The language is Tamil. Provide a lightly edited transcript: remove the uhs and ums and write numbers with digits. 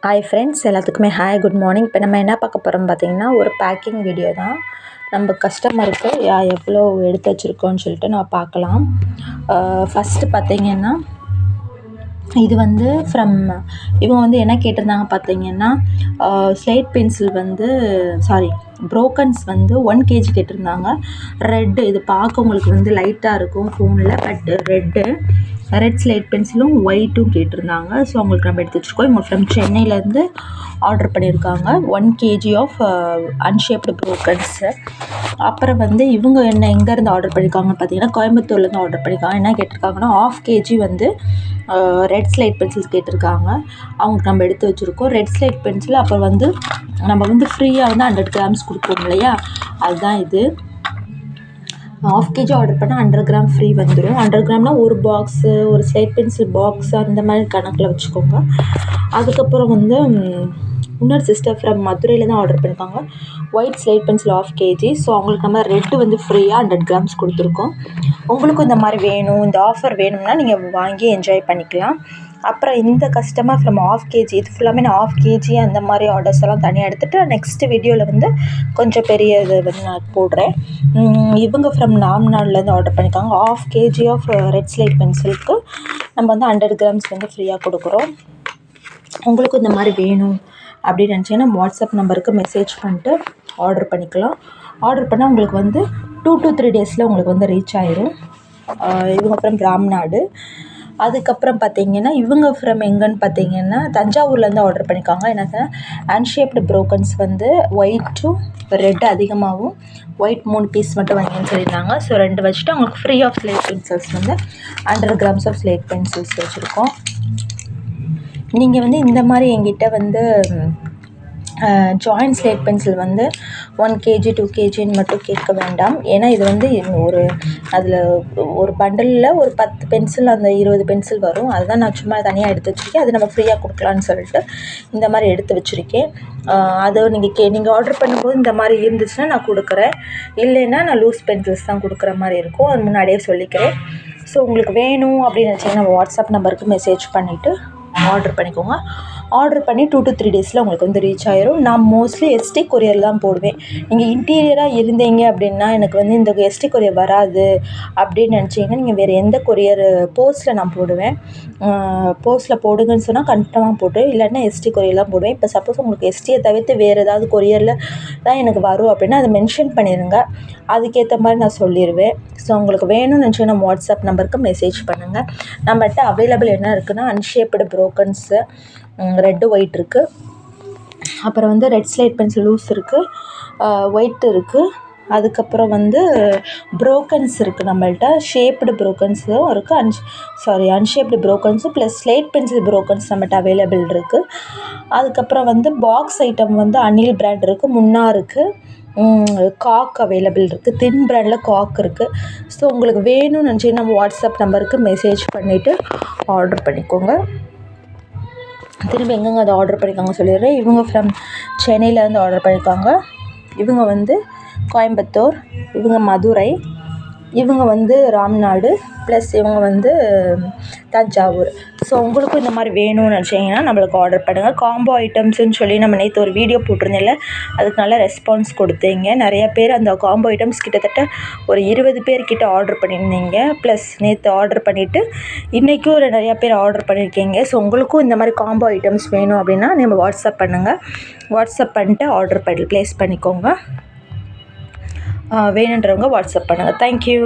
ஹாய் ஃப்ரெண்ட்ஸ், எல்லாத்துக்குமே ஹாய், குட் மார்னிங். இப்போ நம்ம என்ன பார்க்க போகிறோம் பார்த்தீங்கன்னா, ஒரு பேக்கிங் வீடியோ தான். நம்ம கஸ்டமருக்கு எவ்வளோ எடுத்து வச்சுருக்கோன்னு சொல்லிட்டு நம்ம பார்க்கலாம். ஃபஸ்ட்டு பார்த்தீங்கன்னா, இது வந்து இவங்க வந்து என்ன கேட்டிருந்தாங்க பார்த்தீங்கன்னா, ஸ்லேட் பென்சில் வந்து ப்ரோக்கன்ஸ் வந்து 1 kg கேட்டிருந்தாங்க. ரெட்டு இது பார்க்க உங்களுக்கு வந்து லைட்டாக இருக்கும் ஃபோனில், பட் ரெட் ஸ்லேட் பென்சிலும் ஒயிட்டும் கேட்டிருந்தாங்க. ஸோ அவங்களுக்கு நம்ம எடுத்து வச்சுருக்கோம். இவங்க ஃப்ரம் சென்னையிலேருந்து ஆர்டர் பண்ணியிருக்காங்க 1 kg ஆஃப் அன்ஷேப்டு ப்ரோக்கன்ஸு. அப்புறம் வந்து இவங்க எங்கேருந்து ஆர்டர் பண்ணியிருக்காங்கன்னு பார்த்தீங்கன்னா, கோயம்புத்தூர்லேருந்து ஆர்டர் பண்ணியிருக்காங்க. என்ன கேட்டிருக்காங்கன்னா, 1/2 kg வந்து ரெட் ஸ்லேட் பென்சில்ஸ் கேட்டிருக்காங்க. அவங்களுக்கு நம்ம எடுத்து வச்சுருக்கோம். ரெட் ஸ்லேட் பென்சில் அப்புறம் வந்து நம்ம வந்து ஃப்ரீயாக வந்து 100 grams கொடுப்போம் இல்லையா, அதுதான் இது. 1/2 kg ஆர்டர் பண்ணால் 100 gram ஃப்ரீ வந்துடும். 100 gramனா ஒரு பாக்ஸு, ஒரு ஸ்லேட் பென்சில் பாக்ஸு அந்த மாதிரி கணக்கில் வச்சுக்கோங்க. அதுக்கப்புறம் வந்து இன்னொரு சிஸ்டர் ஃப்ரம் மதுரையில் தான் ஆர்டர் பண்ணியிருக்காங்க. White slate pencil 1/2 kg. So அவங்களுக்கு நம்ம ரெட்டு வந்து ஃப்ரீயாக 100 grams கொடுத்துருக்கோம். உங்களுக்கும் இந்த மாதிரி வேணும், இந்த ஆஃபர் வேணும்னா நீங்கள் வாங்கி என்ஜாய் பண்ணிக்கலாம். அப்புறம் இந்த கஸ்டமர் ஃப்ரம் 1/2 kg, இது ஃபுல்லாமே நான் 1/2 kg அந்த மாதிரி ஆர்டர்ஸ் எல்லாம் தனியாக எடுத்துகிட்டு நெக்ஸ்ட்டு வீடியோவில் வந்து கொஞ்சம் பெரிய இது வந்து நான் போடுறேன். இவங்க ஃப்ரம் நாம்நாடுலேருந்து ஆர்டர் பண்ணியிருக்காங்க. 1/2 kg ஆஃப் ரெட் ஸ்லேட் பென்சிலுக்கு நம்ம வந்து 100 grams வந்து ஃப்ரீயாக கொடுக்குறோம். உங்களுக்கும் இந்த மாதிரி வேணும் அப்படின்னு நினச்சிங்கன்னா வாட்ஸ்அப் நம்பருக்கு மெசேஜ் பண்ணிட்டு ஆர்டர் பண்ணிக்கலாம். ஆர்டர் பண்ணால் உங்களுக்கு வந்து 2 to 3 days உங்களுக்கு வந்து ரீச் ஆயிரும். இவங்க ஃப்ரம் ராம்நாடு. அதுக்கப்புறம் பார்த்தீங்கன்னா, இவங்க ஃப்ரம் எங்கன்னு பார்த்தீங்கன்னா, தஞ்சாவூர்லேருந்து ஆர்டர் பண்ணியிருக்காங்க. என்ன அன்ஷேப்டு ப்ரோக்கன்ஸ் வந்து ஒயிட்டும் ரெட் அதிகமாகவும், ஒயிட் 3 பீஸ் மட்டும் வாங்கின்னு சொல்லியிருந்தாங்க. ஸோ 2 வச்சுட்டு அவங்களுக்கு ஃப்ரீ ஆஃப் ஸ்லேட் பென்சில்ஸ் வந்து 100 grams ஆஃப் ஸ்லேட் பென்சில்ஸ் வச்சுருக்கோம். நீங்கள் வந்து இந்த மாதிரி எங்கிட்ட வந்து ஜாயிண்ட் ஸ்லேட் பென்சில் வந்து 1 kg 2 kgன்னு மட்டும் கேட்க வேண்டாம். ஏன்னா இது வந்து அதில் ஒரு பண்டலில் ஒரு 10 பென்சில், அந்த 20 பென்சில் வரும். அதுதான் நான் சும்மா தனியாக எடுத்து வச்சுருக்கேன். அது நம்ம ஃப்ரீயாக கொடுக்கலான்னு சொல்லிட்டு இந்த மாதிரி எடுத்து வச்சுருக்கேன். அதை நீங்கள் ஆர்டர் பண்ணும்போது இந்த மாதிரி இருந்துச்சுன்னா நான் கொடுக்குறேன். இல்லைன்னா நான் லூஸ் பென்சில்ஸ் தான் கொடுக்குற மாதிரி இருக்கும். அது முன்னாடியே சொல்லிக்கிறேன். ஸோ உங்களுக்கு வேணும் அப்படின்னு நினச்சிங்கன்னா வாட்ஸ்அப் நம்பருக்கு மெசேஜ் பண்ணிவிட்டு ஆர்டர் பண்ணிக்கோங்க. ஆர்டர் பண்ணி 2 to 3 days உங்களுக்கு வந்து ரீச் ஆயிரும். நான் மோஸ்ட்லி எஸ்டி கொரியர் தான் போடுவேன். நீங்கள் இன்டீரியராக இருந்தீங்க அப்படின்னா எனக்கு வந்து இந்த எஸ்டி கொரியர் வராது அப்படின்னு நினச்சிங்கன்னா நீங்கள் வேறு எந்த கொரியர் போஸ்ட்டில் நான் போடுவேன். போஸ்ட்டில் போடுங்கன்னு சொன்னால் கன்ஃபார்மாக போட்டுருவேன். இல்லைன்னா எஸ்டி கொரியர் தான் போடுவேன். இப்போ சப்போஸ் உங்களுக்கு எஸ்டியை தவிர்த்து வேறு ஏதாவது கொரியரில் தான் எனக்கு வரும் அப்படின்னா அதை மென்ஷன் பண்ணிடுங்க. அதுக்கேற்ற மாதிரி நான் சொல்லிடுவேன். ஸோ உங்களுக்கு வேணும்னு நினச்சிங்கன்னா வாட்ஸ்அப் நம்பருக்கு மெசேஜ் பண்ணுங்கள். நம்மகிட்ட அவைலபிள் என்ன இருக்குன்னா, அன்ஷேப்டு ப்ரோக்கன்ஸு ரெட்டு ஒயிட் இருக்குது. அப்புறம் வந்து ரெட் ஸ்லேட் பென்சில் லூஸ் இருக்குது, ஒயிட் இருக்குது. அதுக்கப்புறம் வந்து ப்ரோக்கன்ஸ் இருக்குது நம்மள்ட்ட. ஷேப்டு ப்ரோக்கன்ஸும் இருக்குது. அன்ஷேப்டு ப்ரோக்கன்ஸும் ப்ளஸ் ஸ்லேட் பென்சில் ப்ரோக்கன்ஸ் நம்மகிட்ட அவைலபிள் இருக்குது. அதுக்கப்புறம் வந்து பாக்ஸ் ஐட்டம் வந்து அனில் பிராண்ட் இருக்குது, முன்னா இருக்குது, காக் அவைலபிள் இருக்குது, தின் பிராண்டில் காக் இருக்குது. ஸோ உங்களுக்கு வேணும்னு நினச்சிங்கன்னா நம்ம வாட்ஸ்அப் நம்பருக்கு மெசேஜ் பண்ணிவிட்டு ஆர்டர் பண்ணிக்கோங்க. திரும்ப எங்கெங்கே அதை ஆர்டர் பண்ணியிருக்காங்க சொல்லிடுறேன். இவங்க ஃப்ரம் சென்னையிலேருந்து ஆர்டர் பண்ணியிருக்காங்க. இவங்க வந்து கோயம்புத்தூர், இவங்க மதுரை, இவங்க வந்து ராம்நாடு, ப்ளஸ் இவங்க வந்து தஞ்சாவூர். ஸோ உங்களுக்கும் இந்த மாதிரி வேணும்னு நினச்சிங்கன்னா நம்மளுக்கு ஆர்டர் பண்ணுங்கள். காம்போ ஐட்டம்ஸ்ன்னு சொல்லி நம்ம நேற்று ஒரு வீடியோ போட்டிருந்தேன்ல, அதுக்கு நல்ல ரெஸ்பான்ஸ் கொடுத்தீங்க. நிறைய பேர் அந்த காம்போ ஐட்டம்ஸ் கிட்டத்தட்ட ஒரு 20 பேர்கிட்ட ஆர்டர் பண்ணியிருந்தீங்க. ப்ளஸ் நேற்று ஆர்டர் பண்ணிவிட்டு இன்றைக்கும் நிறையா பேர் ஆர்டர் பண்ணியிருக்கீங்க. ஸோ உங்களுக்கும் இந்த மாதிரி காம்போ ஐட்டம்ஸ் வேணும் அப்படின்னா நம்ம வாட்ஸ்அப் பண்ணுங்கள். வாட்ஸ்அப் பண்ணிட்டு ஆர்டர் ப்ளேஸ் பண்ணிக்கோங்க. வேணுன்றவங்க வாட்ஸ்அப் பண்ணுங்கள். தேங்க்யூ.